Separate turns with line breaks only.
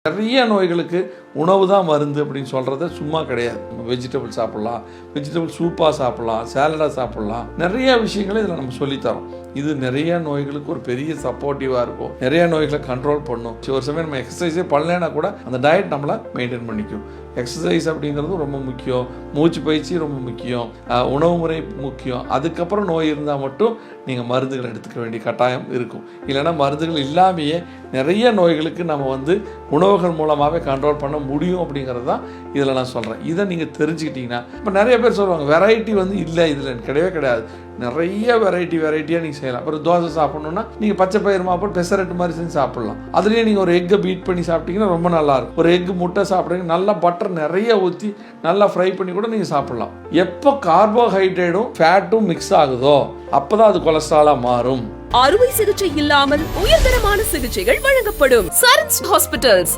நிறைய நோய்களுக்கு உணவு தான் மருந்து அப்படின்னு சொல்கிறது சும்மா கிடையாது. வெஜிடபிள் சாப்பிட்லாம், வெஜிடபிள் சூப்பாக சாப்பிட்லாம், சேலடாக சாப்பிட்லாம், நிறைய விஷயங்களை இதில் நம்ம சொல்லித்தரோம். இது நிறைய நோய்களுக்கு ஒரு பெரிய சப்போர்ட்டிவாக இருக்கும், நிறைய நோய்களை கண்ட்ரோல் பண்ணும். ஒரு சமயம் நம்ம எக்ஸசைஸே பண்ணலைன்னா கூட அந்த டயட் நம்மளை மெயின்டைன் பண்ணிக்கும். எக்ஸசைஸ் அப்படிங்கிறது ரொம்ப முக்கியம், மூச்சு பயிற்சி ரொம்ப முக்கியம், உணவு முறை முக்கியம். அதுக்கப்புறம் நோய் இருந்தால் மட்டும் நீங்கள் மருந்துகள் எடுத்துக்க வேண்டிய கட்டாயம் இருக்கும். இல்லைன்னா மருந்துகள் இல்லாமையே நிறைய நோய்களுக்கு நம்ம உணவுகள் மூலமாகவே கண்ட்ரோல் பண்ண முடியும் அப்படிங்கிறது தான் இதில் நான் சொல்கிறேன். இதை நீங்கள் தெரிஞ்சுக்கிட்டீங்கன்னா, இப்போ நிறைய பேர் சொல்லுவாங்க வெரைட்டி இல்லை, இதில் கிடையவே கிடையாது. நிறைய வெரைட்டியாக நீங்கள் செய்யலாம். அப்புறம் தோசை சாப்பிட்ணுன்னா நீங்கள் பச்சை பயிர் மாவு பெசரட்டு மாதிரி செஞ்சு சாப்பிட்லாம். அதுலேயே நீங்கள் ஒரு எக்கை பீட் பண்ணி சாப்பிட்டீங்கன்னா ரொம்ப நல்லாயிருக்கும். ஒரு எக்கு முட்டை சாப்பிட்றீங்க, நல்லா பட்டர் நிறைய ஊற்றி நல்லா ஃப்ரை பண்ணி கூட நீங்கள் சாப்பிட்லாம். எப்போ கார்போஹைட்ரேட்டும் ஃபேட்டும் மிக்ஸ் ஆகுதோ அப்போ தான் அது கொலஸ்ட்ராலாக மாறும்.
அறுவை சிகிச்சை இல்லாமல் உயர்தரமான சிகிச்சைகள் வழங்கப்படும். சரண்ஸ் ஹாஸ்பிட்டல்ஸ்.